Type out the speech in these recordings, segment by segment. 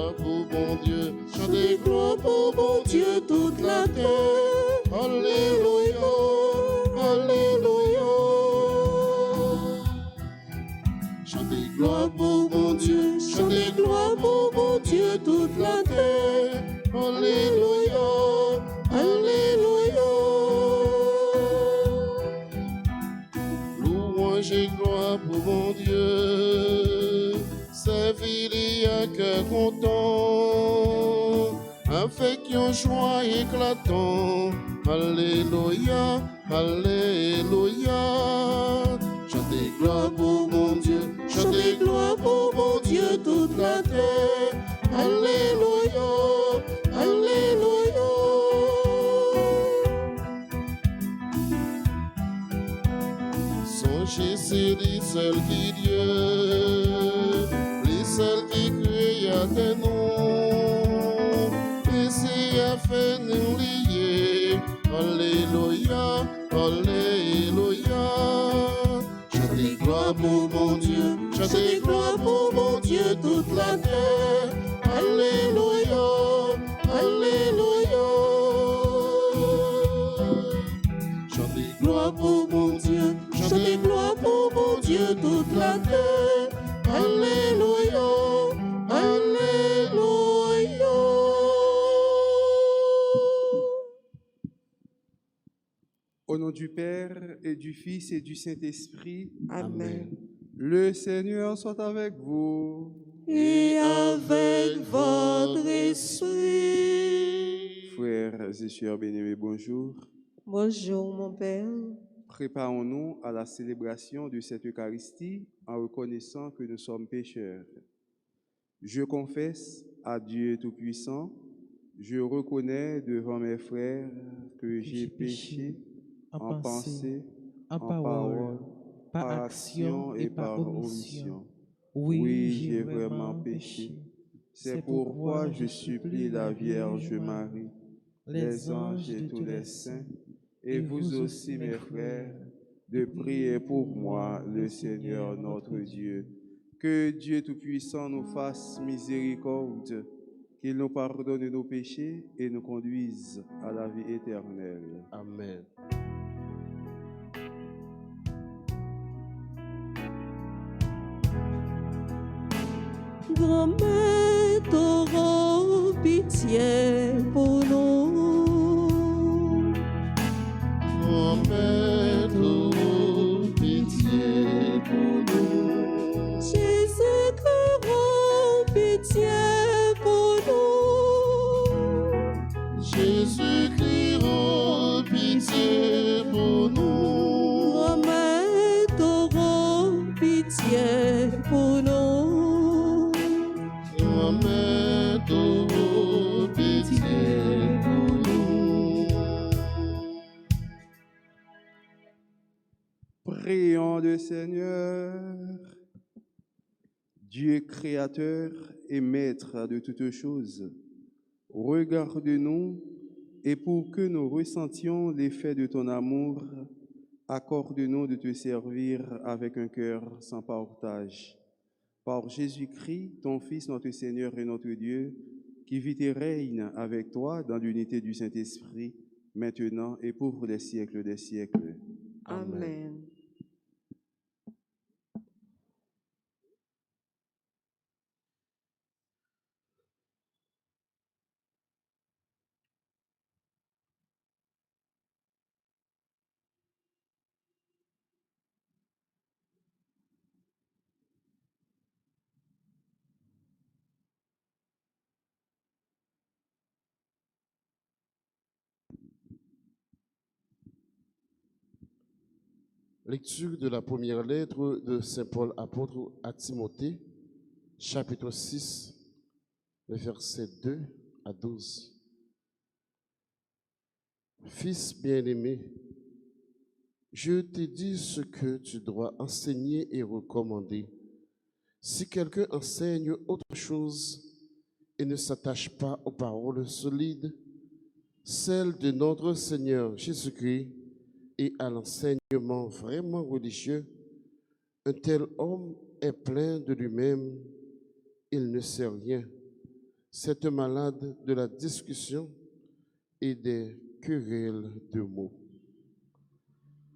gloire pour bon Dieu, chantez gloire pour bon Dieu toute la terre. Alléluia, Alléluia. Chantez gloire pour bon Dieu, chantez gloire pour bon Dieu toute la terre. Alléluia, Alléluia. Louange et gloire pour mon Dieu, servir à cœur content, avec une joie éclatant. Alléluia, Alléluia. Chantez gloire pour mon Dieu, chantez gloire pour mon Dieu toute la terre. Alléluia, Alléluia. Songez, c'est les seuls qui Dieu, les seuls qui créent tes noms, et c'est à faire nous lier. Alléluia, Alléluia. Chantez gloire pour mon Dieu, chantez gloire pour mon Dieu toute la terre. Alléluia, Alléluia. Chantez gloire pour mon Dieu, chantez gloire pour mon Dieu toute la terre. Alléluia, Alléluia. Au nom du Père et du Fils et du Saint-Esprit. Amen. Le Seigneur soit avec vous. Et avec votre esprit. Frères et sœurs bien-aimés, bonjour. Bonjour, mon Père. Préparons-nous à la célébration de cette Eucharistie en reconnaissant que nous sommes pécheurs. Je confesse à Dieu Tout-Puissant, je reconnais devant mes frères que j'ai péché en pensée, en parole, par action et par omission. Oui, j'ai vraiment péché. C'est pourquoi je supplie la Vierge Marie, les anges et tous les saints, et vous aussi, mes frères, de prier pour moi, le Seigneur notre Dieu. Que Dieu Tout-Puissant nous fasse miséricorde, qu'il nous pardonne nos péchés et nous conduise à la vie éternelle. Amen. Grand-mère, t'auras pitié pour nous. Grand-mère, t'auras pitié pour nous. Jésus, t'auras pitié pour nous. Jésus-Christ, aie pitié pour nous. Grand-mère, t'auras pitié pour nous. Grand-mère, t'auras pitié pour nous. Prions le Seigneur. Dieu créateur et maître de toutes choses, regarde-nous et pour que nous ressentions l'effet de ton amour, accorde-nous de te servir avec un cœur sans partage. Par Jésus-Christ, ton Fils, notre Seigneur et notre Dieu, qui vit et règne avec toi dans l'unité du Saint-Esprit, maintenant et pour les siècles des siècles. Amen. Lecture de la première lettre de Saint Paul apôtre à Timothée, chapitre 6, les versets 2 à 12. Fils bien-aimé, je t'ai dit ce que tu dois enseigner et recommander. Si quelqu'un enseigne autre chose et ne s'attache pas aux paroles solides, celles de notre Seigneur Jésus-Christ, et à l'enseignement vraiment religieux, un tel homme est plein de lui-même, il ne sait rien. C'est un malade de la discussion et des querelles de mots.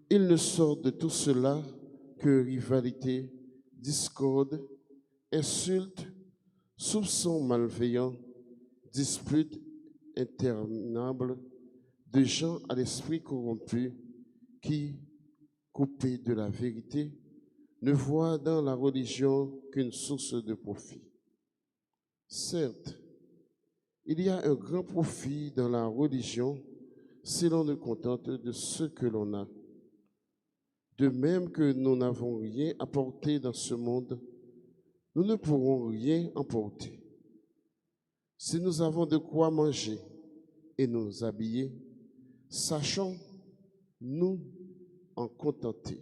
Il ne sort de tout cela que rivalité, discorde, insulte, soupçons malveillants, disputes interminables, de gens à l'esprit corrompu qui, coupés de la vérité, ne voient dans la religion qu'une source de profit. Certes, il y a un grand profit dans la religion si l'on ne contente de ce que l'on a. De même que nous n'avons rien apporté dans ce monde, nous ne pourrons rien emporter. Si nous avons de quoi manger et nous habiller, sachons nous en contenter.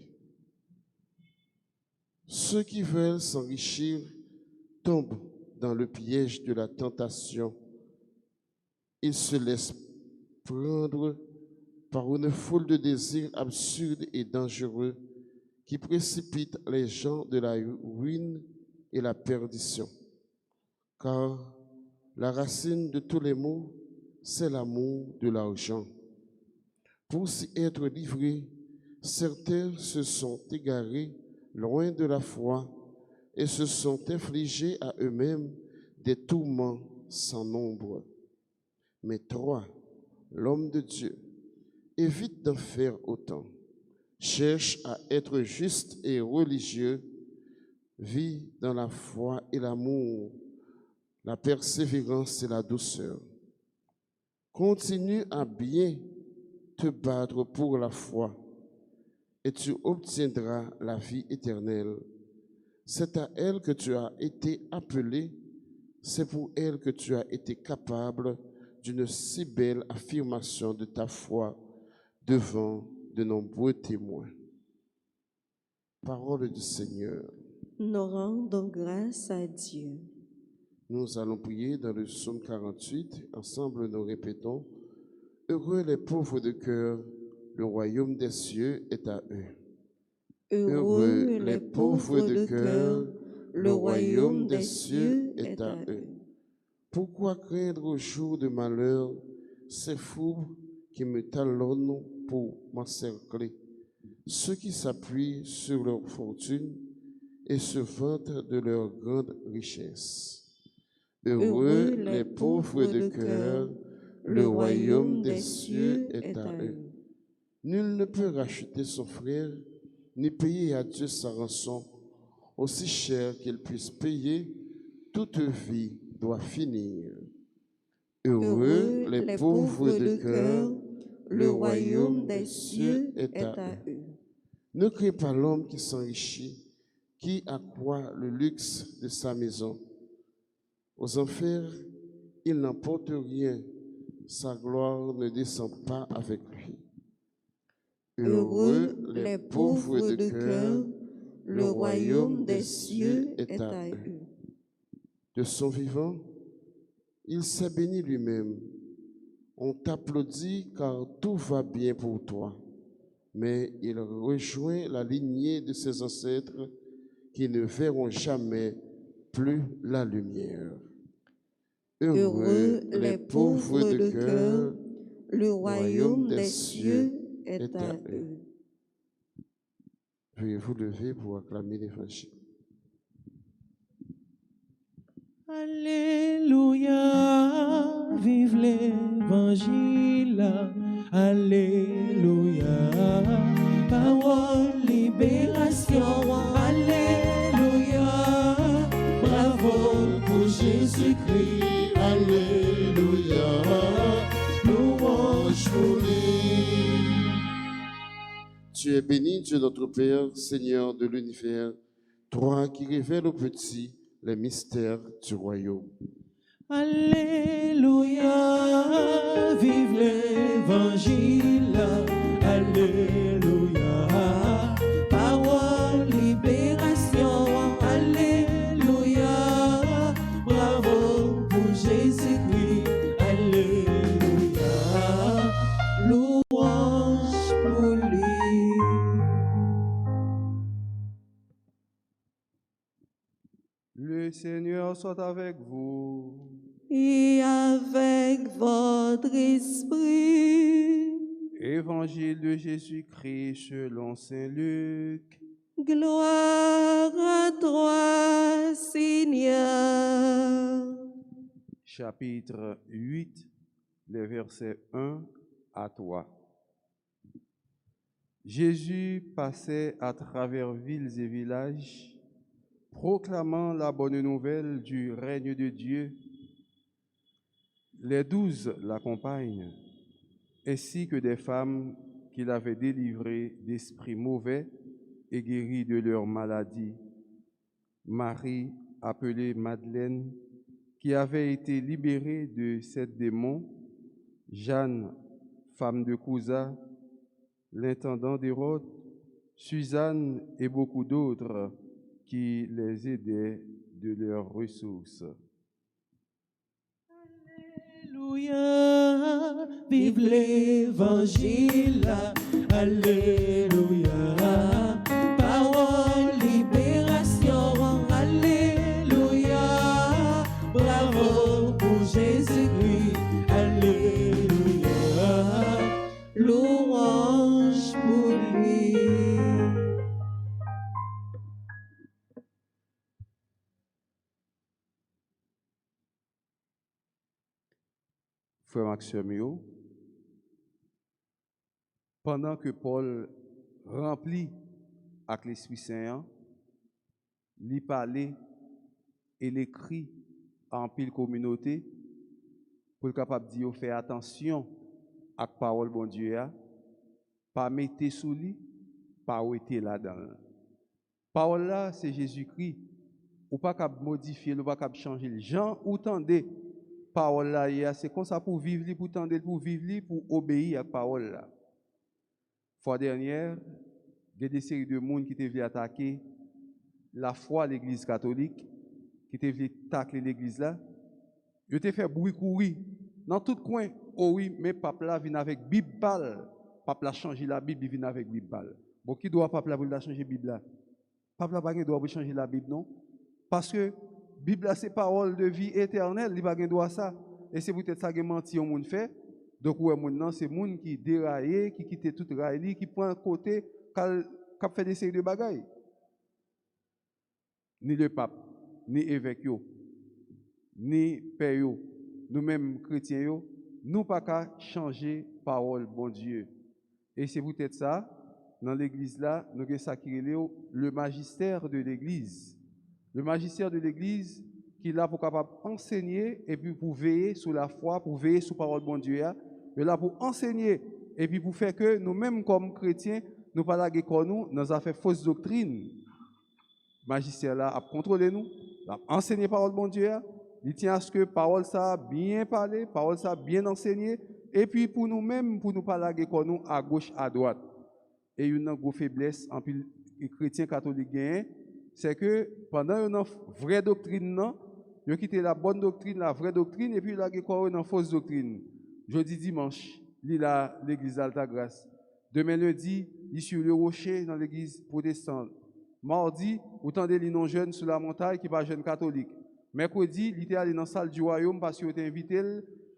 Ceux qui veulent s'enrichir tombent dans le piège de la tentation. Ils se laissent prendre par une foule de désirs absurdes et dangereux qui précipitent les gens de la ruine et la perdition. Car la racine de tous les maux, c'est l'amour de l'argent. Pour s'y être livrés, certains se sont égarés loin de la foi et se sont infligés à eux-mêmes des tourments sans nombre. Mais toi, l'homme de Dieu, évite d'en faire autant. Cherche à être juste et religieux. Vis dans la foi et l'amour, la persévérance et la douceur. Continue à bien te battre pour la foi et tu obtiendras la vie éternelle. C'est à elle que tu as été appelé, c'est pour elle que tu as été capable d'une si belle affirmation de ta foi devant de nombreux témoins. Parole du Seigneur. Nous rendons grâce à Dieu. Nous allons prier dans le psaume 48. Ensemble, nous répétons « Heureux les pauvres de cœur, le royaume des cieux est à eux. » Heureux les pauvres de cœur, le royaume des cieux est à eux. Pourquoi craindre au jour de malheur ces fous qui me talonnent pour m'encercler, ceux qui s'appuient sur leur fortune et se vantent de leur grande richesse? Heureux les pauvres de cœur, le royaume des cieux est à eux. Nul ne peut racheter son frère, ni payer à Dieu sa rançon, aussi cher qu'il puisse payer, toute vie doit finir. Heureux les pauvres de cœur, le royaume des cieux est à eux. Ne crée pas l'homme qui s'enrichit, qui accroît le luxe de sa maison. Aux enfers, il n'emporte rien, sa gloire ne descend pas avec lui. Heureux les pauvres de cœur, le royaume des cieux est à eux. De son vivant, il s'est béni lui-même. On t'applaudit car tout va bien pour toi. Mais il rejoint la lignée de ses ancêtres qui ne verront jamais plus la lumière. Heureux les pauvres de cœur, le royaume des cieux est à eux. Veuillez vous lever pour acclamer l'Évangile. Alléluia, vive l'Évangile, Alléluia, parole, libération, Alléluia, bravo pour Jésus-Christ, Alléluia, louange pour lui. Tu es béni, Dieu notre Père, Seigneur de l'univers, toi qui révèles aux petits les mystères du royaume. Alléluia, vive l'Évangile, Alléluia, parole, libération, Alléluia, bravo pour Jésus-Christ, Alléluia, louange pour lui. Le Seigneur soit avec vous. et avec votre esprit. Évangile de Jésus-Christ selon saint Luc. Gloire à toi, Seigneur. Chapitre 8, les versets 1 à 3. Jésus passait à travers villes et villages, proclamant la bonne nouvelle du règne de Dieu. Les 12 l'accompagnent, ainsi que des femmes qu'il avait délivrées d'esprits mauvais et guéries de leurs maladies. Marie, appelée Madeleine, qui avait été libérée de 7 démons, Jeanne, femme de Cousa, l'intendant d'Hérode, Suzanne et beaucoup d'autres qui les aidaient de leurs ressources. Alléluia, vive l'Évangile, Alléluia, parole, libération, Alléluia, bravo pour Jésus-Christ, Alléluia, louange pour lui. Frère Maxime, pendant que Paul rempli avec l'Esprit Saint, il parlait et l'écrit en pile communauté pour être capable de dire faire attention à la parole bon Dieu, pas mettre sous lui, pas être là-dedans. Parole là, c'est Jésus-Christ. Ou pas capable modifier, ou pas capable changer les gens, ou tendez. Parole là, c'est comme ça pour vivre, pour tendre, pour vivre, pour obéir à la parole là. Fois dernière, il y a des séries de monde qui étaient venus attaquer la foi de l'Église catholique, qui étaient venus tacler l'Église là. Ils ont fait bruit courir dans tout coin. Oh oui, mais pape là vient avec Bible pâle. Pape là changer la Bible, il vient avec Bible pâle. Bon, qui doit pape là pour changer la Bible là? Pape là pas doit changer la Bible non? Parce que Bible c'est parole de vie éternelle, il pas droit ça. Et c'est peut-être ça que menti on monde fait. Donc ouais maintenant c'est monde qui déraillé, qui quitte tout rail, qui prend côté qui fait des séries de bagailles. Ni le pape, ni évêque yo, ni père yo, nous-mêmes chrétiens yo, nous pas qu'à changer parole bon Dieu. Et c'est peut-être ça dans l'église là, nous avons ça qui est le magistère de l'église. Le magistère de l'Église qui est là pour capable enseigner et puis pour veiller sur la foi, pour veiller sur la parole de bon Dieu. Il est là pour enseigner et puis pour faire que nous-mêmes comme chrétiens, nous ne pas la nous, nous avons fait fausse doctrine. Le magistère là a contrôlé nous, a enseigné la parole de bon Dieu. Il tient à ce que la parole ça bien parlé, la parole ça bien enseigné et puis pour nous-mêmes, pour nous pas la nous à gauche, à droite. Et une grosse faiblesse en plus les chrétiens catholiques gagnent, c'est que pendant une vraie doctrine, ils ont quitté la bonne doctrine, la vraie doctrine, et puis ils ont une fausse doctrine. Jeudi, dimanche, l'église Alta Grâce. Demain, lundi, il est sur le rocher dans l'église protestante. Mardi, autant des non jeunes sur la montagne qui ne sont pas jeunes catholiques. Mercredi, il était allé dans la salle du royaume parce qu'il était invité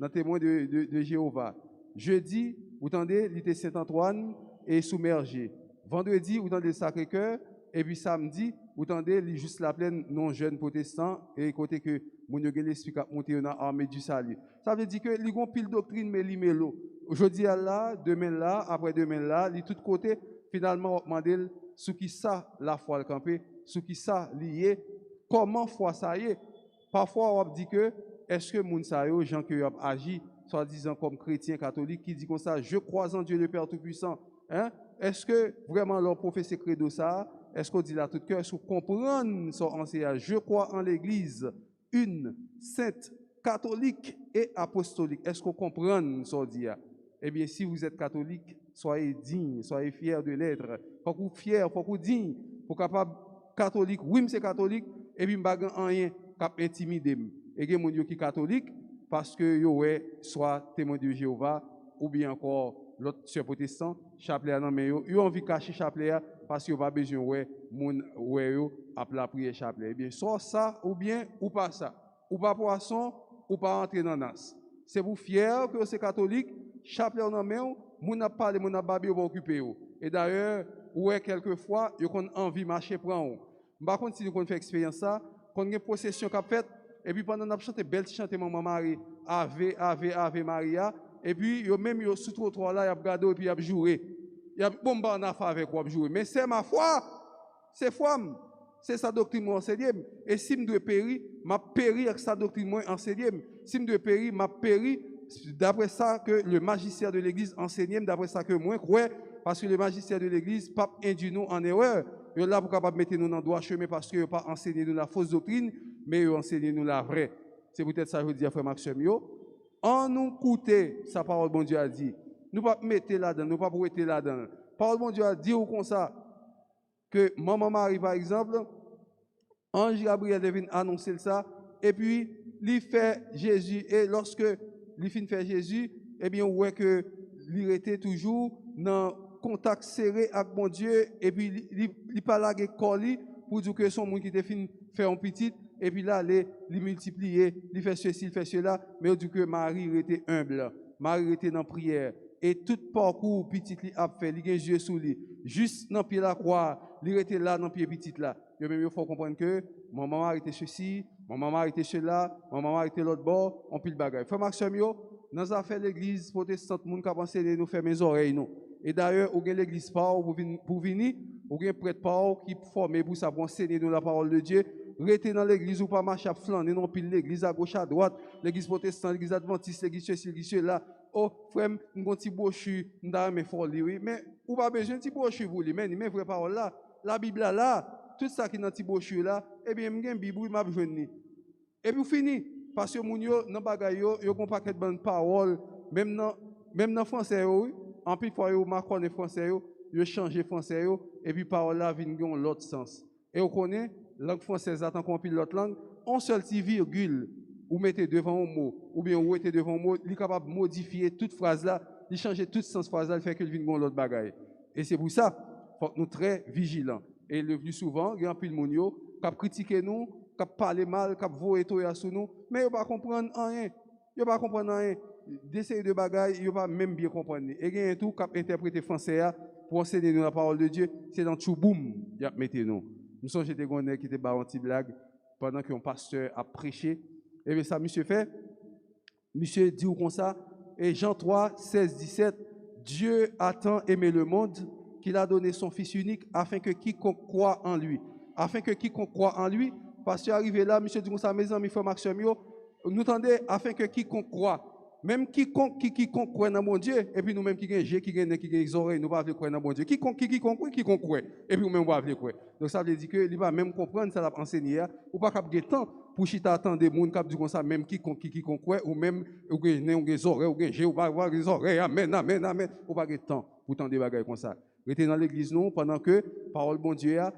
dans témoin de Jéhovah. Jeudi, autant des, il était Saint-Antoine et submergé. Vendredi, autant des Sacré-Cœur. Et puis samedi, vous entendez, il juste la plaine non jeunes protestants et côté que mon l'esprit a monté dans l'armée du salut. Ça veut dire que les ont pile doctrine mais li mélo. Aujourd'hui là, demain là, après demain là, li tout côté finalement on demande sous qui ça la foi le camper, sous qui ça lié, comment foi ça y est. Parfois on dit que est-ce que moun sa yo gens que a agi soi-disant comme chrétien catholique qui dit comme ça je crois en Dieu le Père tout-puissant, hein? Est-ce que vraiment leur professeur credo ça? Est-ce qu'on dit là tout cœur, est-ce qu'on comprend son enseignage? Je crois en l'Église, une, sainte, catholique et apostolique. Est-ce qu'on comprend son dit? Eh bien, si vous êtes catholique, soyez digne, soyez fiers de l'être. Faut que vous fiers, faut que vous digne, pour capable catholique. Oui, c'est catholique, et puis m'bagan rien cap intimider. Et que mon Dieu qui catholique parce que yo ouais soit témoin de Jéhovah ou bien encore l'autre sœur protestant, chapelet nan men yo envie cacher chapelet parce que pas besoin ouais moun ouais yo a la prière chapelet. Eh bien soit ça ou bien ou pas ça. Ou pas poisson ou pas entrer dans nas. C'est pour fier que c'est catholique, chapelet en main, moun a parlé, moun a babi ou pas occupé. Et d'ailleurs, ouais, quelquefois, ils ont envie de marcher pour eux. Par contre, si nous fait expérience ça, quand on a une procession qu'a fait, et puis pendant qu'on a chanté belle chanté Maman Marie, Ave, Ave, Ave Maria, et puis yo même yo sous trottoir là, y a regardé et puis y a joué. Y a bon bah on a fait avec quoi jouer. Mais c'est ma foi, c'est foi, c'est sa doctrine moi enseignée. Et si me doit périr, m'a péri avec sa doctrine moi enseignée. Si me doit périr, m'a péri d'après ça que le magistère de l'Église enseignait, d'après ça que moi crois, parce que le magistère de l'Église pas induit nous en erreur. Yo là pour capable mettre nous dans droit chemin parce que pas enseigner nous la fausse doctrine, mais enseigner nous la vraie. C'est peut-être ça que je veux dire frère Maxime yo. En nous écouter sa parole bon Dieu a dit. Nous pas mettre là-dedans, nous pas pour être là-dedans. Parole bon Dieu a dit ou comme ça que Maman Marie par exemple, Ange Gabriel devine annoncer ça et puis il fait Jésus et lorsque il finit faire Jésus, eh bien ouais que il était toujours dans contact serré avec mon Dieu et puis il parle avec Coli pour dire que son monde qui était fini faire un petit et puis là il multiplier, il fait ceci, il fait cela, mais il dit que Marie était humble, Marie était dans prière et tout parcours petit li a fait, il a Dieu sous lui, juste dans pied la croix, il était là dans pied petit là. Il faut comprendre que maman Marie était ceci, maman Marie était cela, maman Marie était l'autre bord, on pile bagaille. Frère Maxime yo, dans les affaires de l'église protestante, moun ka pense nous faire mes oreilles nous. Et d'ailleurs, ou gen l'église pour venir, ou gen prêtre qui formé pour ça pour enseigner nous la parole de Dieu. Rester dans l'église ou pas marcher à flâner non pile l'église à gauche à droite, l'église protestante, l'église adventiste, l'église ceci, l'église cela. Oh frère, nous un petit brochure, nous avons mes fort oui, mais ou pas besoin de petit brochure pour lui, mais vraie parole là, la Bible là, tout ça qui est dans petit brochure là, eh bien m'gen Bible m'a joindre. Et puis fini parce que moun yo dans bagay yo un paquet de bonnes paroles, même dans français yo, en plus fois yo ma connaît français yo changer français yo et puis parole là vinn gon l'autre sens. Et on connaît langue française attend qu'on pile l'autre langue, on seul petit virgule ou mettez devant un mot ou bien ou mettez devant un mot, il est capable de modifier toute phrase là, il changer tout sens phrase là, il fait que vinn gon l'autre bagay. Et c'est pour ça faut que nous très vigilants. Et le plus souvent, il y a un pile moun yo qui critiquer nous, qui parler mal, qui voyer tout sur nous, mais ils pas comprendre rien. Ils pas comprendre rien. D'essayer de bagaille, ils pas même bien comprendre. Et il y a tout qui interpréter français pour enseigner nous la parole de Dieu, c'est dans Tchouboum, il a mettez nous. Nous sommes des gens qui étaient barrés anti blague pendant qu'un pasteur a prêché. Et bien ça monsieur fait, monsieur dit comme ça, et Jean 3, 16, 17, Dieu a tant aimé le monde qu'il a donné son Fils unique afin que quiconque croit en lui. Afin que quiconque croit en lui, parce que arrivé là, monsieur dit comme ça, mes amis, frères Maxime, nous tendez afin que quiconque croit. Même quiconque croit dans mon Dieu, et puis nous-mêmes qui gagnons, qui gagnons les oreilles, nous ne pouvons pas croire dans mon Dieu. Quiconque croit, et puis nous-mêmes, nous ne pouvons pas croire. Donc ça veut dire que il va même comprendre, ça l'a enseigné, ou pas qu'il y ait temps pour chita attendre des gens qui disent comme ça, même quiconque croit, ou même ou gagnons les oreilles, ou gagnons, ou pas avoir les oreilles, amen, amen, amen, ou pas qu'il y ait temps pour tendre des bagages comme ça. Restez dans l'église nous pendant que parole bon Dieu a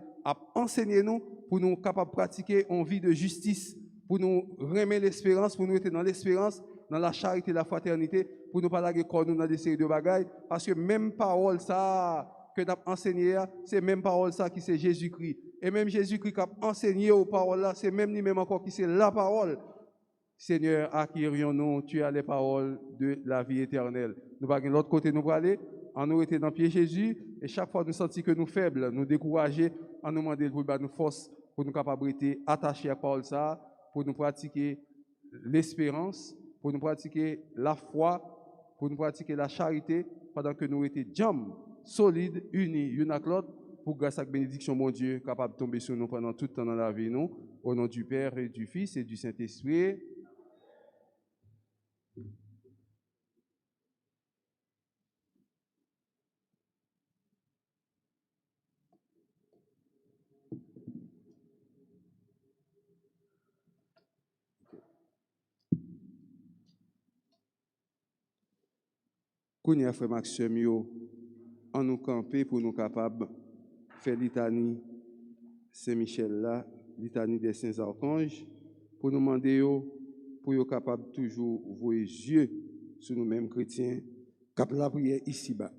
enseigné nous pour nous capables de pratiquer une vie de justice, pour nous remettre l'espérance, pour nous être dans l'espérance, dans la charité, la fraternité, pour nous pas laguer corps nous dans des séries de bagailles, parce que même parole ça que tu as enseigné, c'est même parole ça qui c'est Jésus-Christ. Et même Jésus-Christ qui a enseigné aux paroles là, c'est même lui-même encore qui c'est la parole. Seigneur, acquérions-nous, tu as les paroles de la vie éternelle. Nous pas de l'autre côté nous aller, en nous était dans pied Jésus, et chaque fois nous sentons que nous faibles, nous décourager, en nous demander pour nous force, pour nous capables d'être attachés à la parole ça, pour nous pratiquer l'espérance, pour nous pratiquer la foi, pour nous pratiquer la charité, pendant que nous étions jam, solides, unis, l'un avec l'autre, pour grâce à la bénédiction, mon Dieu, capable de tomber sur nous pendant tout le temps dans la vie, nous, au nom du Père et du Fils et du Saint-Esprit. Kounia frère Maxime yo en nous camper pour nous capables faire litanie Saint-Michel là, litanie des saints archanges pour nous demander yo pour yo capable toujours voir yeux sur nous-mêmes chrétiens cap la prière ici bas.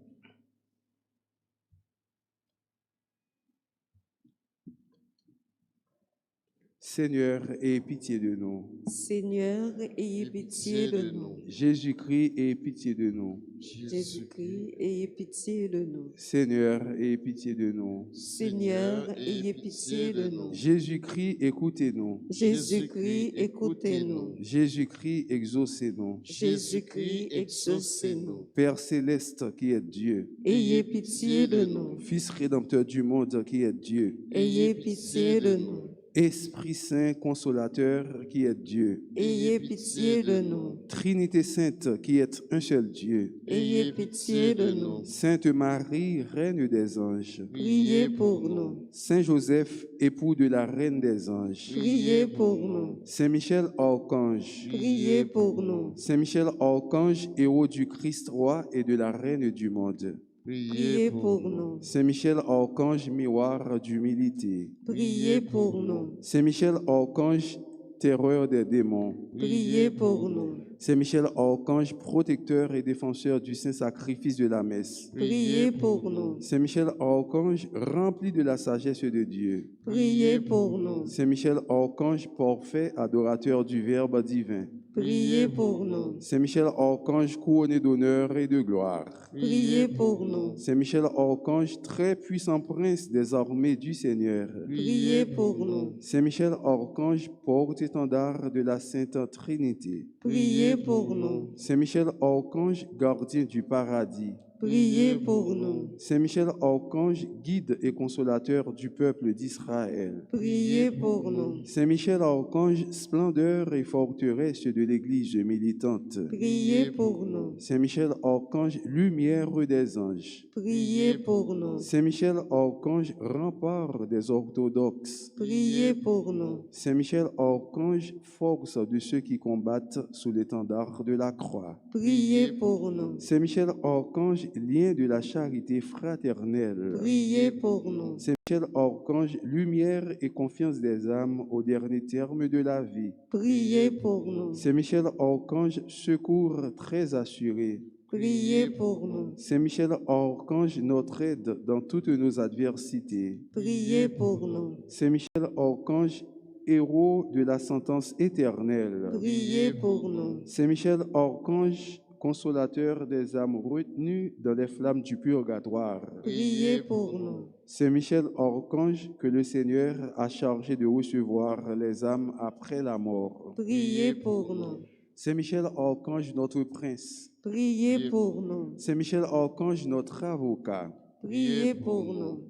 Seigneur, aie pitié de nous. Seigneur, ayez pitié de nous. Jésus-Christ, aie pitié de nous. Jésus-Christ, ayez pitié de nous. Seigneur, aie pitié de nous. Seigneur, ayez pitié de nous. Jésus-Christ, écoutez-nous. Jésus-Christ, écoutez-nous. Jésus-Christ, exaucez-nous. Jésus-Christ, exaucez-nous. Père céleste qui est Dieu, Ayez pitié de nous. Fils rédempteur du monde qui est Dieu, Ayez pitié de nous. Esprit Saint consolateur qui est Dieu, Ayez pitié de nous. Trinité sainte qui est un seul Dieu, Ayez pitié de nous. Sainte Marie, Reine des anges, Priez pour nous. Saint Joseph, époux de la Reine des anges, Priez pour nous. Saint Michel Archange, Priez pour nous. Saint Michel Archange, héros du Christ roi et de la Reine du monde, Priez pour nous. Saint Michel Archange, miroir d'humilité, Priez pour nous. Saint Michel Archange, terreur des démons, Priez pour nous. Saint Michel Archange, protecteur et défenseur du saint sacrifice de la messe, Priez pour nous. Saint Michel Archange, rempli de la sagesse de Dieu, Priez pour nous. Saint Michel Archange, parfait adorateur du Verbe divin, Priez pour nous. Saint Michel Archange, couronné d'honneur et de gloire, Priez pour nous. Saint Michel Archange, très puissant prince des armées du Seigneur, Priez pour nous. Saint Michel Archange, porte-étendard de la Sainte Trinité, Priez pour nous. Saint Michel Archange, gardien du paradis, Priez pour nous. Saint Michel Archange, guide et consolateur du peuple d'Israël, Priez pour nous. Saint Michel Archange, splendeur et forteresse de l'Église militante, Priez pour nous. Saint Michel Archange, lumière des anges, Priez pour nous. Saint Michel Archange, rempart des orthodoxes, Priez pour nous. Saint Michel Archange, force de ceux qui combattent sous l'étendard de la croix, Priez pour nous. Saint Michel Archange, lien de la charité fraternelle, Priez pour nous. Saint Michel Archange, lumière et confiance des âmes au dernier terme de la vie, Priez pour nous. Saint Michel Archange, secours très assuré, Priez pour nous. Saint Michel Archange, notre aide dans toutes nos adversités, Priez pour nous. Saint Michel Archange, héros de la sentence éternelle, Priez pour nous. Saint Michel Archange, consolateur des âmes retenues dans les flammes du purgatoire, Priez pour nous. Saint Michel Archange, que le Seigneur a chargé de recevoir les âmes après la mort, Priez pour nous. Saint Michel Archange, notre prince, Priez pour nous. Saint Michel Archange, notre avocat, Priez pour nous.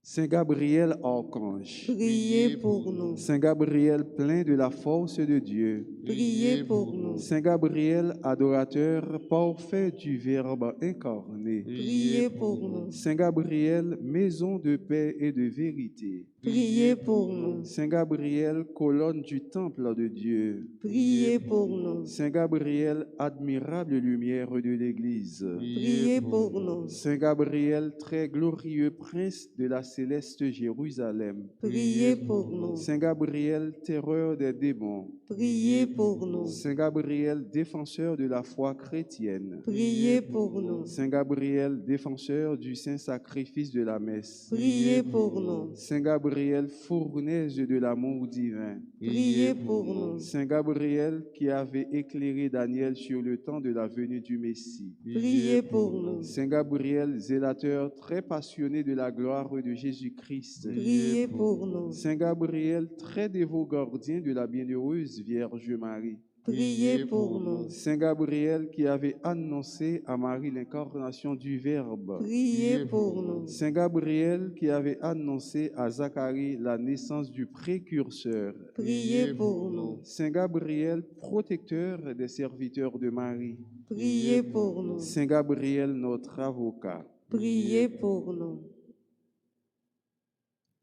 Saint Gabriel Archange, Priez pour nous. Saint Gabriel plein de la force de Dieu, Priez pour nous. Saint Gabriel adorateur parfait du Verbe incarné, Priez pour nous. Saint Gabriel maison de paix et de vérité, Priez pour nous. Saint Gabriel colonne du temple de Dieu, Priez pour nous. Saint Gabriel admirable lumière de l'Église, Priez pour nous. Saint Gabriel très glorieux prince de la céleste Jérusalem, Priez pour nous. Saint Gabriel terreur des démons, Priez pour nous. Saint Gabriel défenseur de la foi chrétienne, Priez pour nous. Saint Gabriel défenseur du saint sacrifice de la messe, Priez pour nous. Saint Gabriel fournaise de l'amour divin, Priez pour nous. Saint Gabriel qui avait éclairé Daniel sur le temps de la venue du Messie, Priez pour nous. Saint Gabriel zélateur très passionné de la gloire de Jésus-Christ, Priez pour nous. Saint Gabriel très dévot gardien de la bienheureuse Vierge Marie, Priez pour nous. Saint Gabriel qui avait annoncé à Marie l'incarnation du Verbe, Priez pour nous. Saint Gabriel qui avait annoncé à Zacharie la naissance du précurseur, Priez pour nous. Saint Gabriel protecteur des serviteurs de Marie, Priez pour nous. Saint Gabriel notre avocat, Priez pour nous.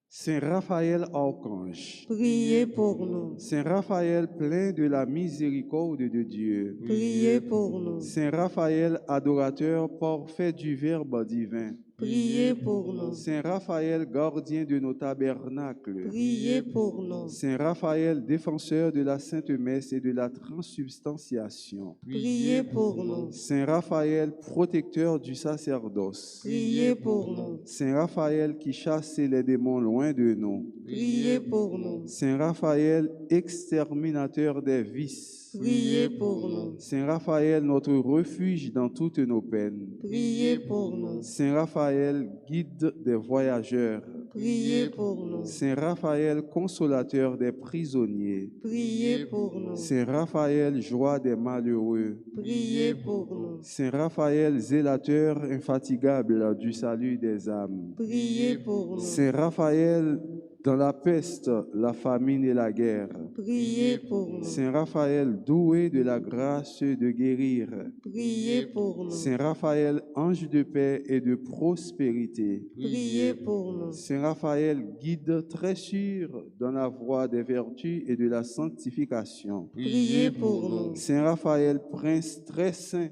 Saint Raphaël Archange, Priez pour nous. Saint Raphaël plein de la miséricorde de Dieu, Priez pour nous. Saint Raphaël adorateur parfait du Verbe divin, Priez pour nous. Saint Raphaël, gardien de nos tabernacles. Priez pour nous. Saint Raphaël, défenseur de la Sainte Messe et de la transubstantiation. Priez pour nous. Saint Raphaël, protecteur du sacerdoce. Priez pour nous. Saint Raphaël qui chassait les démons loin de nous. Priez pour nous. Saint Raphaël, exterminateur des vices. Priez pour nous. Saint Raphaël, notre refuge dans toutes nos peines. Priez pour nous. Saint Raphaël, guide des voyageurs. Priez pour nous. Saint Raphaël, consolateur des prisonniers. Priez pour nous. Saint Raphaël, joie des malheureux. Priez pour nous. Saint Raphaël, zélateur infatigable du salut des âmes. Priez pour nous. Saint Raphaël, dans la peste, la famine et la guerre. Priez pour nous. Saint Raphaël, doué de la grâce de guérir. Priez pour nous. Saint Raphaël, ange de paix et de prospérité. Priez pour nous. Saint Raphaël, guide très sûr dans la voie des vertus et de la sanctification. Priez pour nous. Saint Raphaël, prince très saint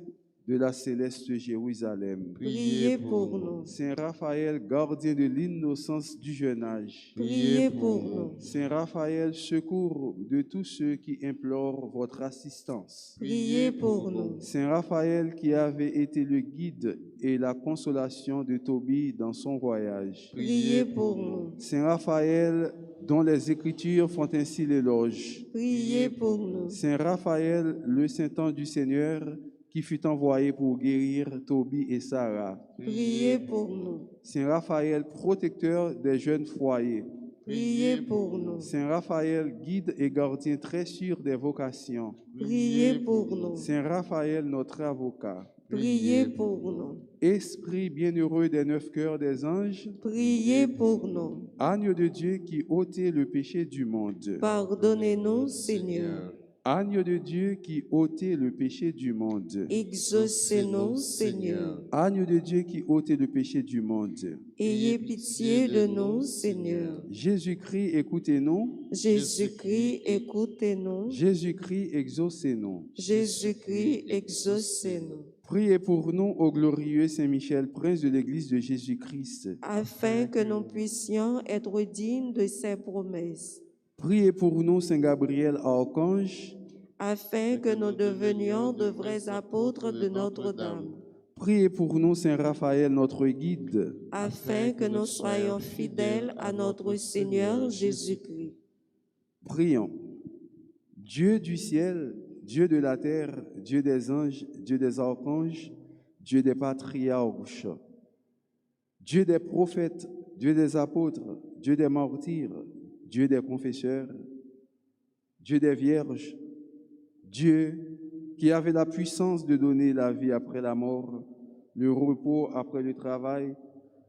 de la céleste Jérusalem. Priez pour nous. Saint Raphaël, gardien de l'innocence du jeune âge. Priez pour nous. Saint Raphaël, secours de tous ceux qui implorent votre assistance. Priez pour nous. Saint Raphaël, qui avait été le guide et la consolation de Tobie dans son voyage. Priez pour nous. Saint Raphaël, dont les Écritures font ainsi l'éloge. Priez pour nous. Saint Raphaël, le saint ange du Seigneur, qui fut envoyé pour guérir Tobie et Sarah. Priez pour nous. Saint Raphaël, protecteur des jeunes foyers. Priez pour nous. Saint Raphaël, guide et gardien très sûr des vocations. Priez pour nous. Saint Raphaël, notre avocat. Priez pour nous. Esprit bienheureux des 9 cœurs des anges. Priez pour nous. Agneau de Dieu qui ôtait le péché du monde. Pardonnez-nous, Seigneur. Agneau de Dieu qui ôtait le péché du monde. Exaucez-nous, Seigneur. Agneau de Dieu qui ôtait le péché du monde. Ayez pitié de nous, Seigneur. Jésus-Christ, écoutez-nous. Jésus-Christ, écoutez-nous. Jésus-Christ, exaucez-nous. Jésus-Christ, exaucez-nous. Priez pour nous, ô glorieux Saint Michel, prince de l'Église de Jésus-Christ. Afin que nous puissions être dignes de ses promesses. Priez pour nous, Saint Gabriel, archange. Afin que nous devenions de vrais apôtres de Notre-Dame. Priez pour nous, Saint Raphaël, notre guide. Afin que nous soyons fidèles à notre Seigneur Jésus-Christ. Prions. Dieu du ciel, Dieu de la terre, Dieu des anges, Dieu des archanges, Dieu des patriarches, Dieu des prophètes, Dieu des apôtres, Dieu des martyrs, Dieu des confesseurs, Dieu des vierges, Dieu qui avait la puissance de donner la vie après la mort, le repos après le travail,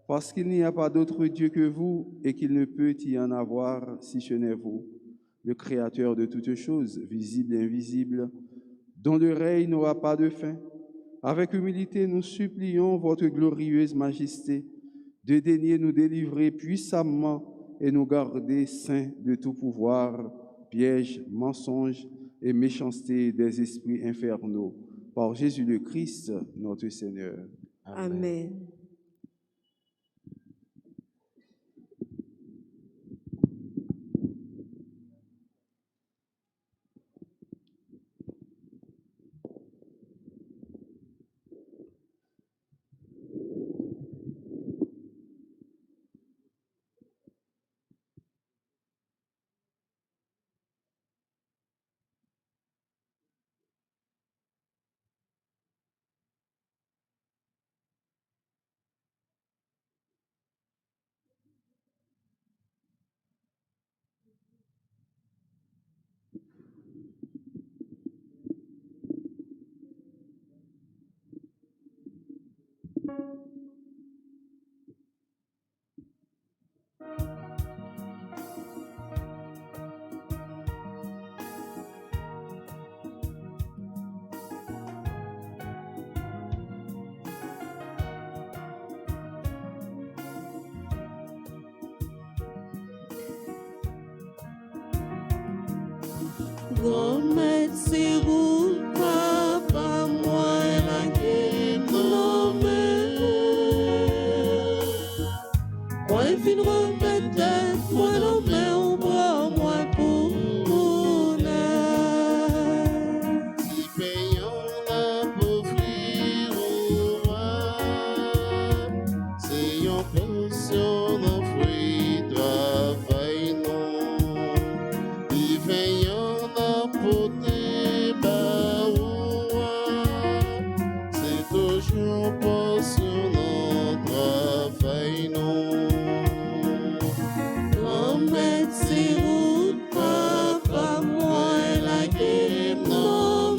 parce qu'il n'y a pas d'autre Dieu que vous et qu'il ne peut y en avoir si ce n'est vous, le Créateur de toutes choses, visibles et invisibles, dont le règne n'aura pas de fin. Avec humilité, nous supplions votre glorieuse majesté de daigner nous délivrer puissamment et nous garder saints de tout pouvoir, piège, mensonge et méchanceté des esprits infernaux. Par Jésus le Christ, notre Seigneur. Amen. Gomet siru papa moi la côté baoua, c'est toujours pas sur notre travail, non. Remettre ses routes, papa, moi, la game, non,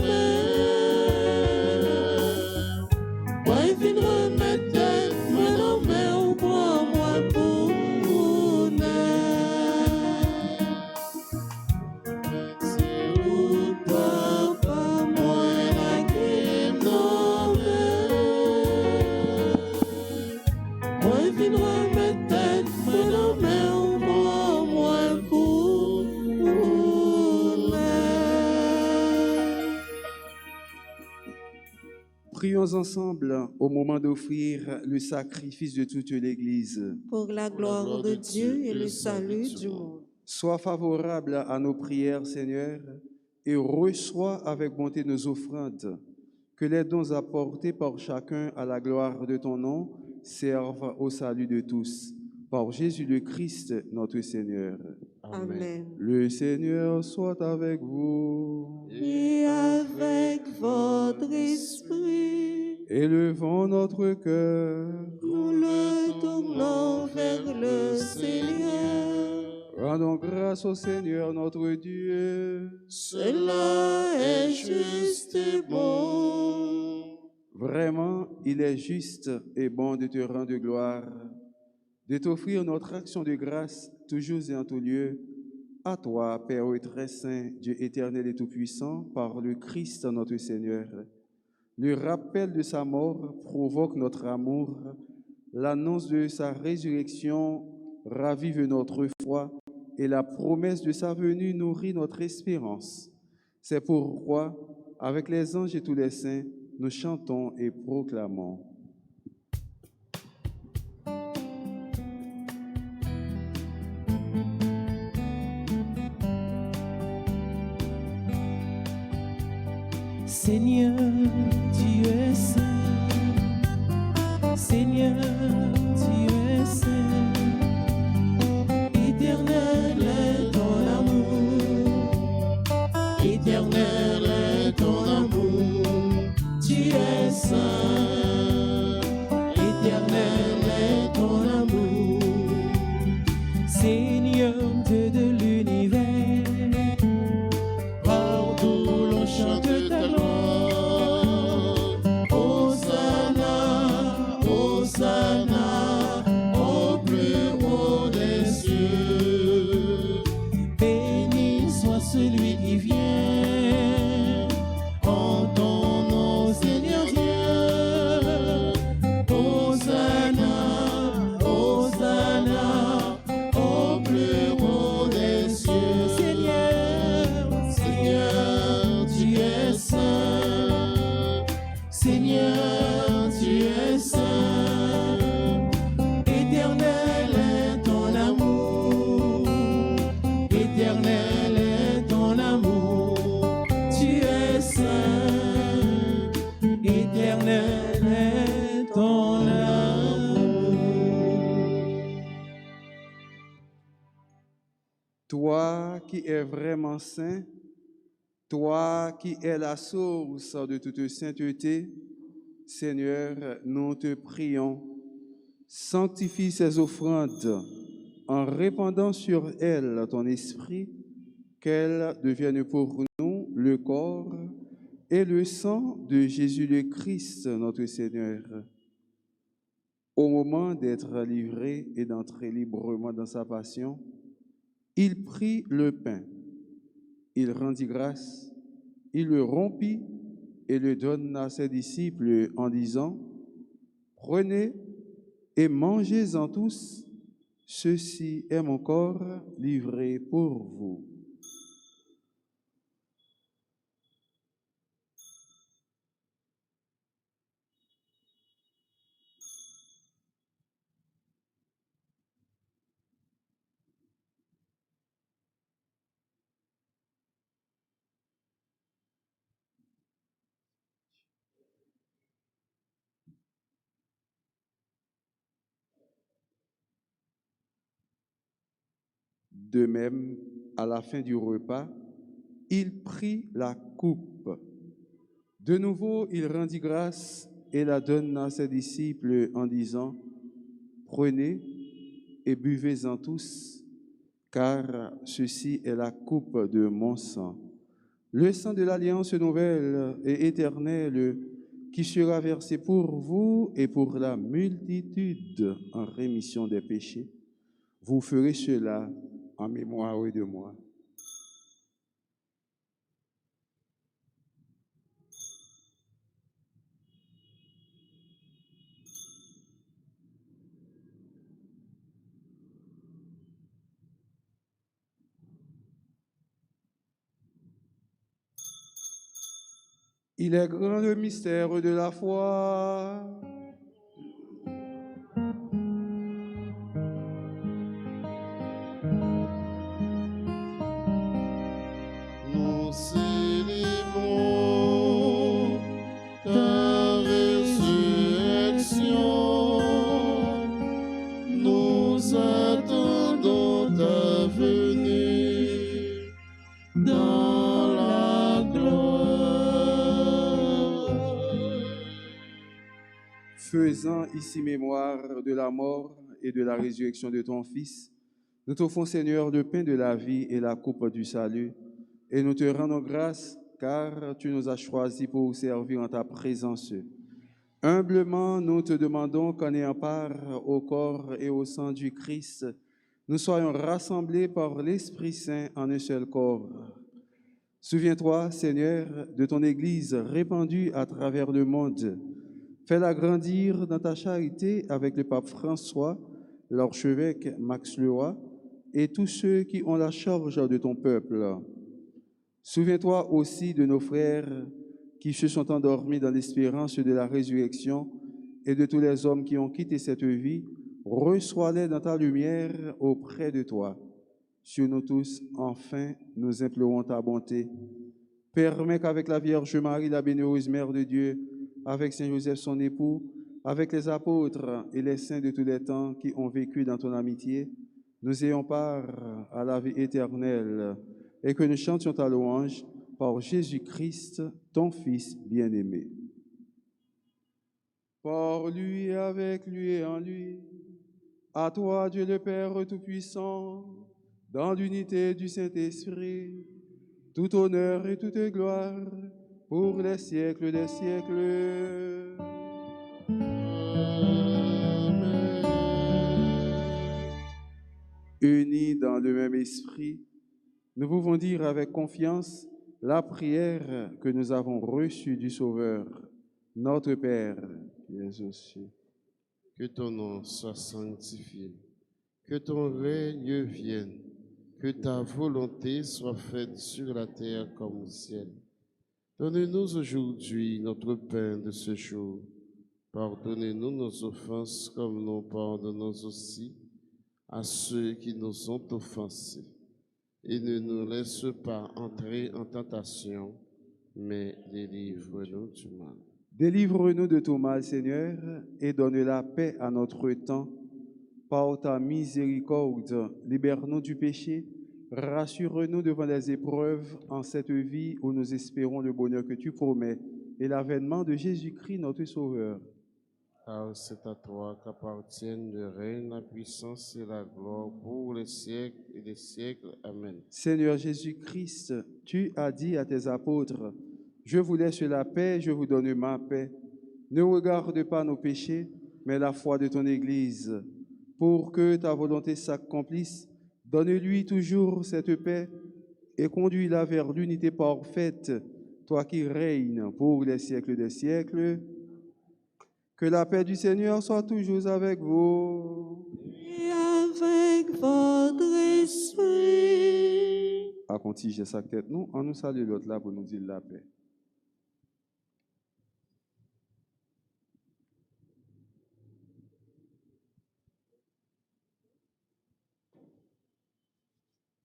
moi, il vient remettre tête, moi, non, mais on prend moi pour C'est où, papa, moi, la game, non, moi, il vient remettre tête, moi, non, mais on prend moi pour Prions ensemble au moment d'offrir le sacrifice de toute l'Église. Pour la gloire de Dieu et le salut du monde. Sois favorable à nos prières, Seigneur, et reçois avec bonté nos offrandes. Que les dons apportés par chacun à la gloire de ton nom servent au salut de tous. Par Jésus le Christ, notre Seigneur. Amen. Le Seigneur soit avec vous. Et avec votre esprit, Élevons notre cœur. nous le tournons vers le Seigneur. Rendons grâce au Seigneur notre Dieu. Cela est juste et bon. Vraiment, il est juste et bon de te rendre gloire, de t'offrir notre action de grâce toujours et en tout lieu. À toi, Père très saint, Dieu éternel et tout-puissant, par le Christ notre Seigneur. Le rappel de sa mort provoque notre amour. L'annonce de sa résurrection ravive notre foi et la promesse de sa venue nourrit notre espérance. C'est pourquoi, avec les anges et tous les saints, nous chantons et proclamons. Seigneur, tu es saint. Seigneur, tu es saint. Éternel est ton amour. Éternel est ton amour. Tu es saint. Éternel est ton amour. Seigneur Dieu de l'univers, partout l'on chante ta gloire. Hosanna, Hosanna, au plus haut des cieux. Béni soit celui qui vient en ton nom, Seigneur Dieu. Hosanna, Hosanna, au plus haut des cieux. Seigneur, Seigneur, tu es saint. Seigneur, tu es saint. Éternel est ton amour. Éternel est ton amour. Tu es saint. Éternel est ton amour. Toi qui es vraiment saint, toi qui es la source de toute sainteté, Seigneur, nous te prions, sanctifie ces offrandes en répandant sur elles ton esprit, qu'elles deviennent pour nous le corps et le sang de Jésus le Christ, notre Seigneur. Au moment d'être livré et d'entrer librement dans sa passion, il prit le pain, il rendit grâce, il le rompit et le donna à ses disciples en disant, « Prenez et mangez-en tous, ceci est mon corps livré pour vous. » De même, à la fin du repas, il prit la coupe. De nouveau, il rendit grâce et la donna à ses disciples en disant, « Prenez et buvez-en tous, car ceci est la coupe de mon sang, le sang de l'alliance nouvelle et éternelle qui sera versé pour vous et pour la multitude en rémission des péchés. Vous ferez cela en mémoire de moi. » Il est grand le mystère de la foi. Nous célébrons ta résurrection, nous attendons ta venue dans la gloire. Faisant ici mémoire de la mort et de la résurrection de ton Fils, nous t'offrons, Seigneur, le pain de la vie et la coupe du salut, et nous te rendons grâce car tu nous as choisis pour servir en ta présence. Humblement, nous te demandons qu'en ayant part au corps et au sang du Christ, nous soyons rassemblés par l'Esprit Saint en un seul corps. Souviens-toi, Seigneur, de ton Église répandue à travers le monde. Fais-la grandir dans ta charité avec le pape François, l'archevêque Max Leroy et tous ceux qui ont la charge de ton peuple. Souviens-toi aussi de nos frères qui se sont endormis dans l'espérance de la résurrection et de tous les hommes qui ont quitté cette vie. Reçois-les dans ta lumière auprès de toi. Sur nous tous, enfin, nous implorons ta bonté. Permets qu'avec la Vierge Marie, la bienheureuse Mère de Dieu, avec Saint Joseph son époux, avec les apôtres et les saints de tous les temps qui ont vécu dans ton amitié, nous ayons part à la vie éternelle et que nous chantions ta louange par Jésus-Christ, ton Fils bien-aimé. Par lui, avec lui et en lui, à toi, Dieu le Père Tout-Puissant, dans l'unité du Saint-Esprit, tout honneur et toute gloire, pour les siècles des siècles. Amen. Unis dans le même esprit, nous pouvons dire avec confiance la prière que nous avons reçue du Sauveur, notre Père, qui es aux cieux. Que ton nom soit sanctifié, que ton règne vienne, que ta volonté soit faite sur la terre comme au ciel. Donne-nous aujourd'hui notre pain de ce jour. Pardonnez-nous nos offenses comme nous pardonnons aussi à ceux qui nous ont offensés. Et ne nous laisse pas entrer en tentation, mais délivre-nous du mal. Délivre-nous de tout mal, Seigneur, et donne la paix à notre temps. Par ta miséricorde, libère-nous du péché. Rassure-nous devant les épreuves en cette vie où nous espérons le bonheur que tu promets et l'avènement de Jésus-Christ, notre Sauveur. Car c'est à toi qu'appartiennent le règne, la puissance et la gloire pour les siècles et les siècles. Amen. Seigneur Jésus-Christ, tu as dit à tes apôtres, « Je vous laisse la paix, je vous donne ma paix. Ne regarde pas nos péchés, mais la foi de ton Église. Pour que ta volonté s'accomplisse, donne-lui toujours cette paix et conduis-la vers l'unité parfaite, toi qui règnes pour les siècles des siècles. Que la paix du Seigneur soit toujours avec vous. Et avec votre esprit. À contiger sa tête, nous, on nous salue l'autre là pour nous dire la paix.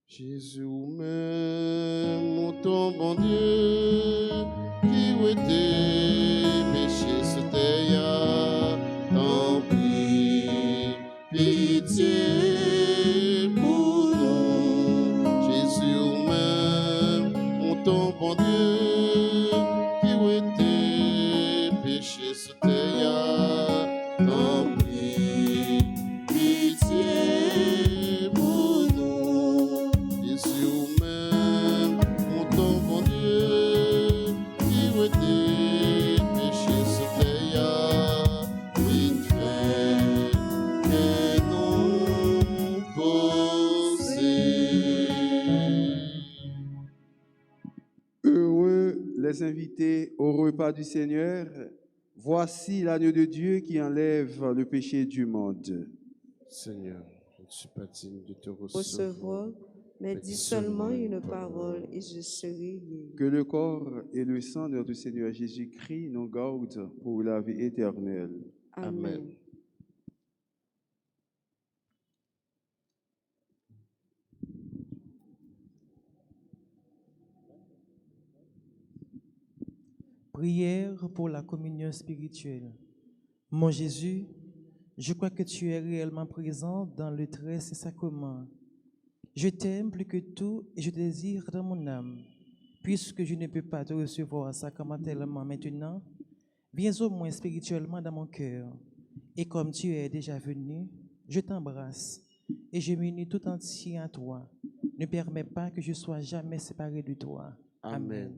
Jésus même, ton bon Dieu, qui où était péché c'était ya, tant pis, pitié pour nous. Jésus même, bon Dieu, qui était péché sous terre, tant pis, pitié pour nous. Jésus même, mon ton bon Dieu, qui était péché sous terre, vite fait, et nous poser. Heureux les invités au repas du Seigneur. Voici l'agneau de Dieu qui enlève le péché du monde. Seigneur, je ne suis pas digne de te Recevoir, mais dis seulement une parole et je serai guéri. Que le corps et le sang de notre Seigneur Jésus-Christ nous gardent pour la vie éternelle. Amen. Prière pour la communion spirituelle. Mon Jésus, je crois que tu es réellement présent dans le très saint sacrement. Je t'aime plus que tout et je te désire dans mon âme. Puisque je ne peux pas te recevoir sacramentellement maintenant, viens au moins spirituellement dans mon cœur. Et comme tu es déjà venu, je t'embrasse et je m'unis tout entier à toi. Ne permets pas que je sois jamais séparé de toi. Amen.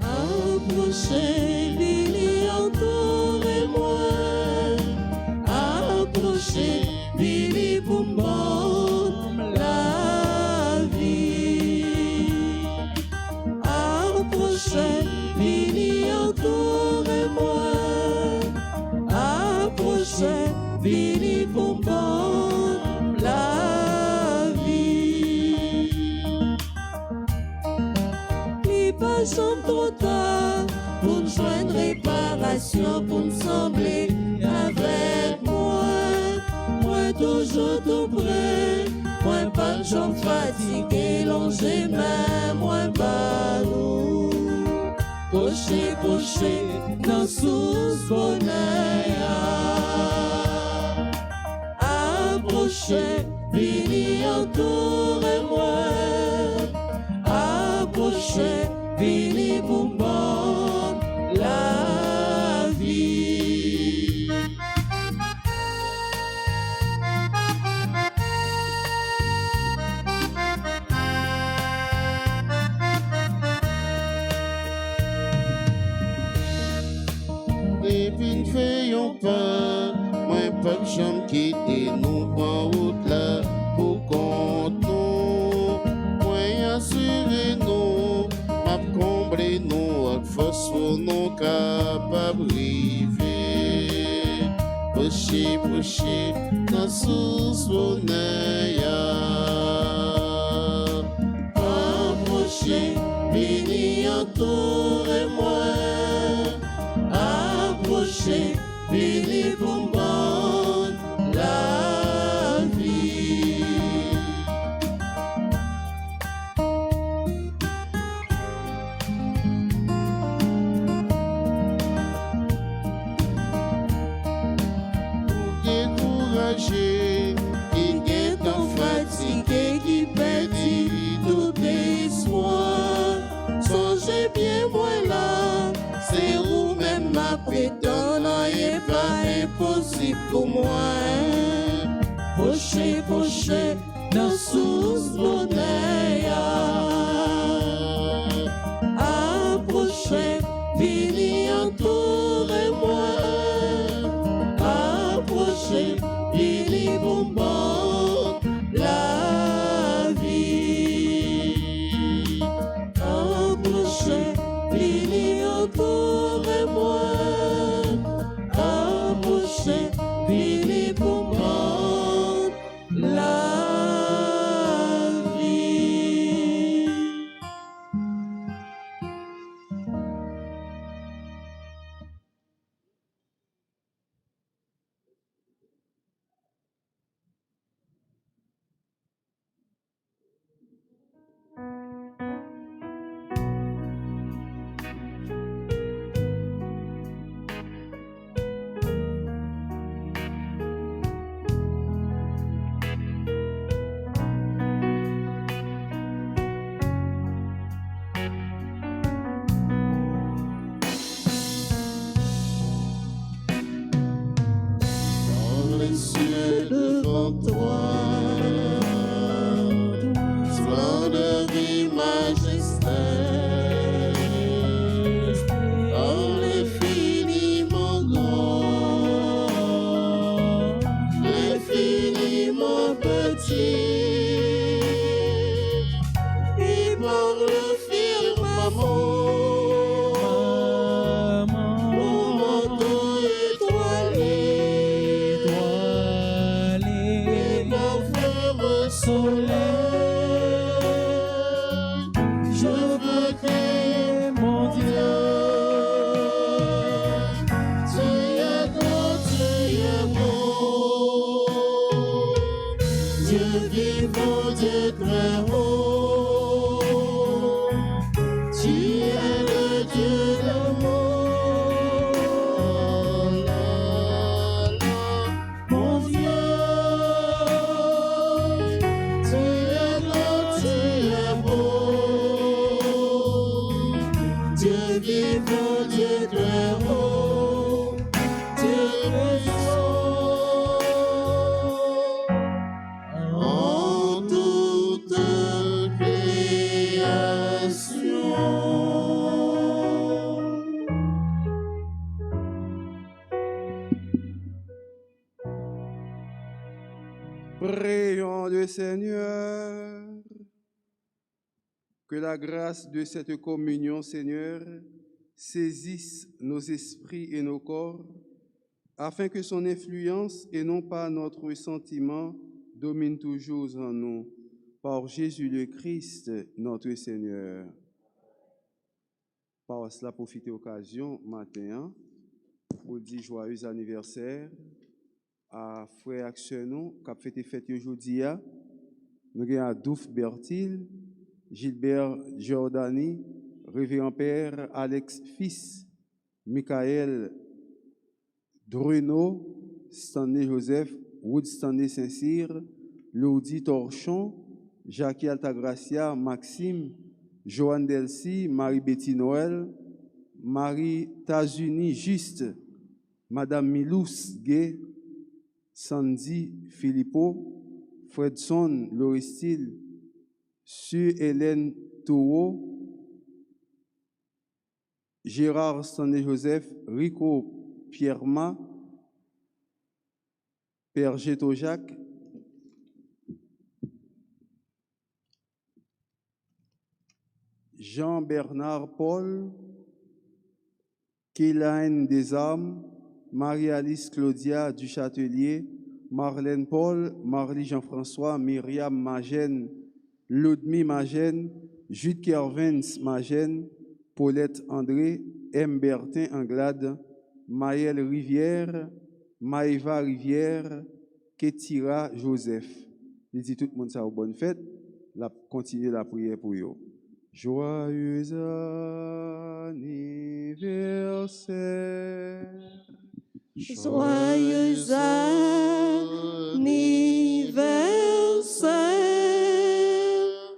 Approchez, Billy, entourez-moi. Approchez, Billy, pour la vie. Approchez, Billy, entourez-moi. Approchez, Billy, pour la vie. Les pas sont trop tard pour nous joindre réparation, pour nous sembler avec moi. Moi toujours tout près, moi pas de jambes fatiguées, longé même, moi ballon. Poché, poché, dans sous bonheur. Approchez, Billy, entourez-moi. Approchez, Billy, Boumbon, la vie. Depuis une feuille en pain, moi pas de chambre quitter nous en route là pour compte nous. Moi assurer nous, m'a combler nous avec force pour nous capable river. Poché, poché, dans sous bonheur. Approchez, béni entourez-moi. Approchez, béni Boumbon, la vie. Pour décourager, qui est en fatigué, qui perdit tout espoir. Songez bien moi là, c'est où même ma pédale n'est pas impossible pour moi. Poché, poché, dans sous bonheur. Approchez, Billy, entourez-moi. Approchez, Billy, Boumbon, la vie. Approchez, Billy, entourez-moi. Approchez, Billy, Boumbon, la vie. devant toi. Splendeur et majesté, oh l'infiniment grand, l'infiniment petit, et par le firmament, Prions le Seigneur. Que la grâce de cette communion, Seigneur, saisisse nos esprits et nos corps, afin que son influence et non pas notre sentiment domine toujours en nous. Par Jésus le Christ, notre Seigneur. Par cela, profitez l'occasion matin pour dire joyeux anniversaire à frère Action qui a fêté fête aujourd'hui. Nous avons Adouf Bertil, Gilbert Giordani, Révérend Père Alex Fils, Michael Druno, Stanley Joseph, Wood Stanley Saint-Cyr, Lodi Torchon, Jackie Altagracia, Maxime, Joanne Delcy, Marie-Betty Noël, Marie Tazuni Juste, Madame Milous Gay, Sandy Philippot, Fredson Loristil, Sue Hélène Taureau, Gérard Stanley Joseph, Rico Pierma, Père Géto Jacques, Jean-Bernard Paul, Kélaine Desarmes, Marie-Alice Claudia du Châtelier, Marlène Paul, Marly Jean-François, Myriam Magène, Ludmi Magène, Jude Kervins Magène, Paulette André, M. Bertin Anglade, Maëlle Rivière, Maëva Rivière, Ketira Joseph. Il dit tout le monde ça au bonne fête. Continuez la prière pour eux. Joyeux anniversaire. Joyeux anniversaire.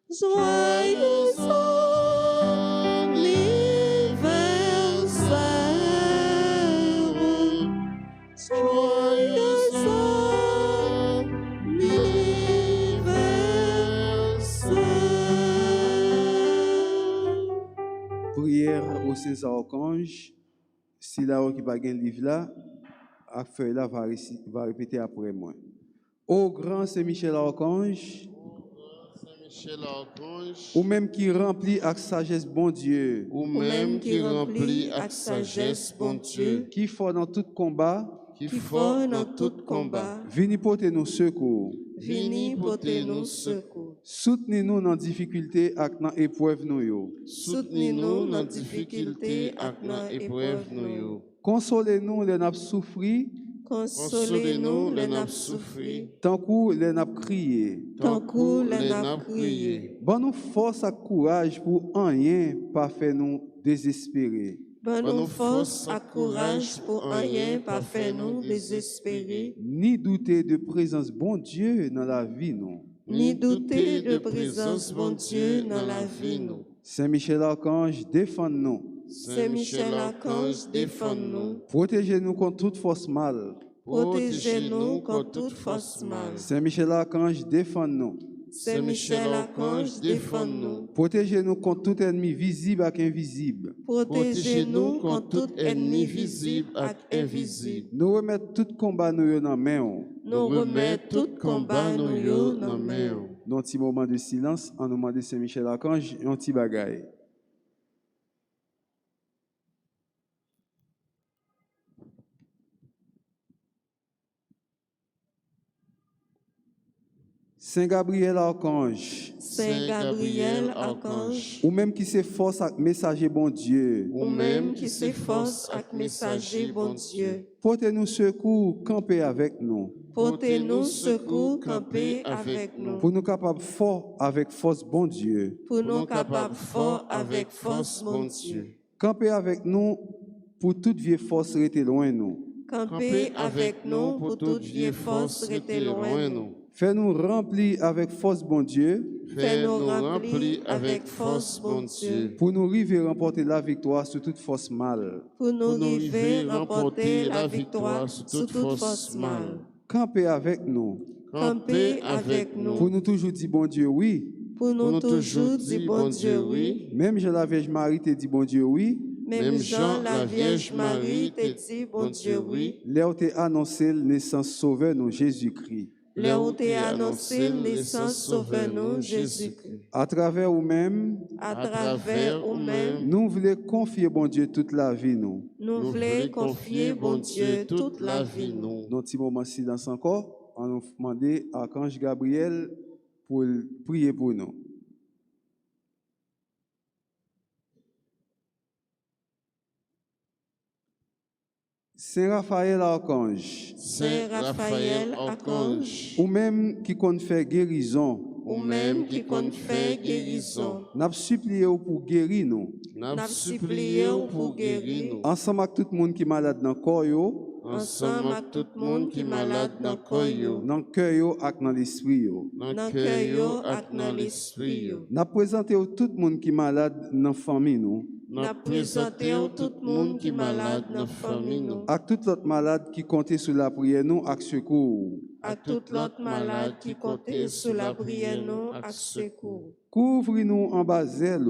Joyeux anniversaire. Joyeux anniversaire. Prière au Saint-Archange. Si là qui va un livre là, à feuille là va répéter après moi. Ô grand Saint-Michel Archange, ou même qui remplit avec sagesse bon Dieu, ou même qui remplit avec sagesse bon Dieu, qui fort dans tout combat, qui fort dans tout combat, vini porter nos secours, Vini porter nous secours. soutenez-nous dans difficulté et dans épreuve nous yo. Soutenez-nous dans difficulté et dans épreuve nous. Consolez-nous les n'a souffri, Consolez-nous les n'a souffri. tant que les n'a crié. Tant que les n'a prié. Bon nous force et courage pour rien pas faire nous désespérer. Bon nous force et courage pour rien pas faire nous désespérer. Ni douter de présence bon Dieu dans la vie nous. Ni douter de présence bon Dieu dans la vie nous. Saint-Michel Archange, défends-nous. Saint-Michel Archange, défends-nous. Protégez-nous contre toute force mal. Protégez-nous contre toute force mal. Saint Michel Archange, défends-nous. Saint Michel Archange, défends-nous. Protégez-nous contre tout ennemi visible et invisible. Protégez-nous contre tout ennemi visible et invisible. Nous remettons tout combat nous dans la main. Nous remettons tout combat nous dans la main. Dans un petit moment de silence, on demande à Saint Michel Archange un petit bagaille. Saint Gabriel Archange, Saint Gabriel Archange, ou même qui s'efforce avec messager bon Dieu, ou même qui s'efforce avec messager bon Dieu, portez-nous secours, campez avec nous, portez-nous secours, campez avec nous, pour nous capables fort avec force bon Dieu, pour nous capables fort avec force bon Dieu, campez avec nous pour toute vieille force rester loin nous, campez avec nous pour toute vieille force rester loin nous. Fais-nous remplir avec force, bon Dieu, Fais-nous remplir avec force, bon Dieu, pour nous arriver à remporter la victoire sur toute force mal. pour nous arriver à remporter la victoire sur toute force mal. Campez avec nous, Campez avec nous, pour nous toujours dire bon Dieu oui. pour nous toujours dire bon Dieu oui. Même Jean la Vierge Marie te dit bon Dieu oui. Même Jean la Vierge Marie te dit bon Dieu oui. Là où t'es annoncé la naissance sauveur nous Jésus-Christ. Là où t'es annoncé naissance sauveur nous Jésus-Christ. À travers vous-même, À travers nous-mêmes, nous voulons confier bon Dieu toute la vie nous. nous voulons confier bon Dieu toute la vie nous. Dans un petit moment de silence encore, on nous demander à Archange Gabriel pour prier pour nous. Saint Raphaël Archange, Saint Raphaël Archange, ou même qui compte faire guérison, ou même qui compte faire guérison, n'a supplié pour guérir nous. n'a supplié pour guérir nous. Ensemble avec tout le monde qui est malade dans le corps, Ensemble avec tout le monde qui est malade dans le corps, dans le cœur et dans l'esprit. dans le cœur et dans l'esprit. N'a présenté tout le monde qui est malade dans la famille nous. N'a présenté tout le monde qui est malade dans la famille nous. À tout l'autre malade qui comptait sur la prière nous avec secours. À tout l'autre malade qui comptait sur la prière nous à secours. Couvre-nous en bas zèle.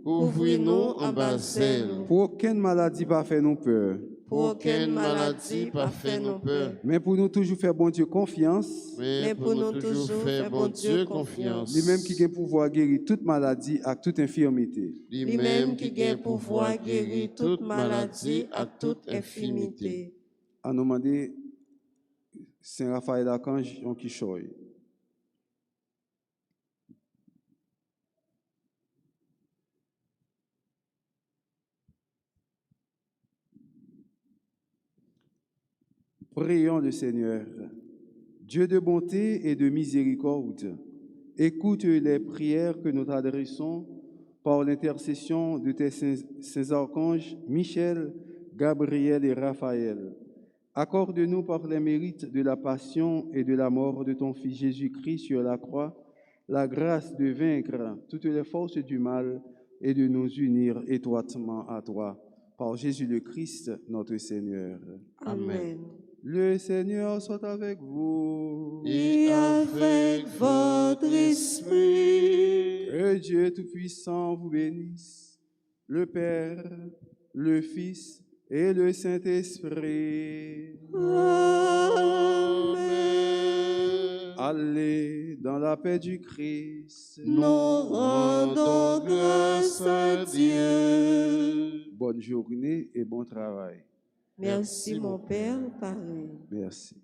Ouvrez-nous en bas zèle. Pour aucune maladie pas faire nous peur. Pour aucune maladie pas fait nous peur. Mais pour nous toujours faire bon Dieu confiance. Mais pour nous toujours faire bon Dieu confiance. Lui-même qui a pouvoir guérir toute maladie et toute infirmité. Lui-même qui a pouvoir guérir toute maladie et toute infirmité. À nous demander Saint Raphaël Archange en qui choye. Prions le Seigneur. Dieu de bonté et de miséricorde, écoute les prières que nous t'adressons par l'intercession de tes saints archanges Michel, Gabriel et Raphaël. Accorde-nous par les mérites de la passion et de la mort de ton Fils Jésus-Christ sur la croix la grâce de vaincre toutes les forces du mal et de nous unir étroitement à toi. Par Jésus le Christ, notre Seigneur. Amen. Le Seigneur soit avec vous. Et avec votre esprit. Que Dieu Tout-Puissant vous bénisse, le Père, le Fils et le Saint-Esprit. Amen. Allez dans la paix du Christ. Nous rendons grâce à Dieu. Bonne journée et bon travail. Merci mon Père, pareil. Merci.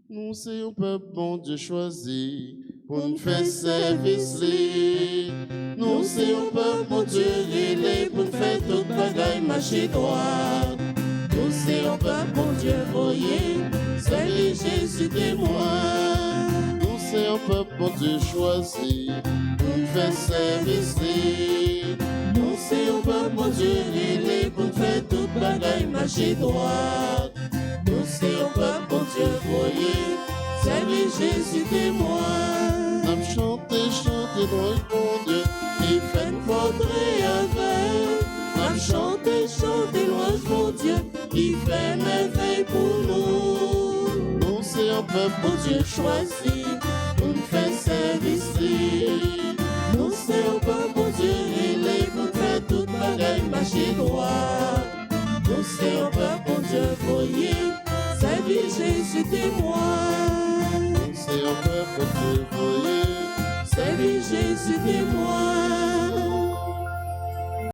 Nous sommes un peuple bon Dieu choisi pour nous faire service. Nous sommes un peuple bon Dieu relais pour nous faire tout bagaille marcher droit. Nous sommes un peuple bon Dieu voyé, celui Jésus témoin. Nous sommes un peuple bon Dieu choisi pour nous faire service. Nous sommes un peuple bon Dieu relais pour nous faire tout bagaille marcher droit. Nous sommes un peuple bon Dieu voyé, celui Jésus témoin. Nous chantons, chantons, bon Dieu, et faites-nous porter avec. pour nous. Nous, c'est un peuple Pour Dieu choisi, pour nous faire service. Nous, c'est un peuple pour Dieu élève, pour faire toute bagaille marcher droit. Nous, c'est un peuple pour Dieu voyé, servir Jésus témoin. Nous, c'est un peuple pour Dieu voyé. Servir Jésus témoin.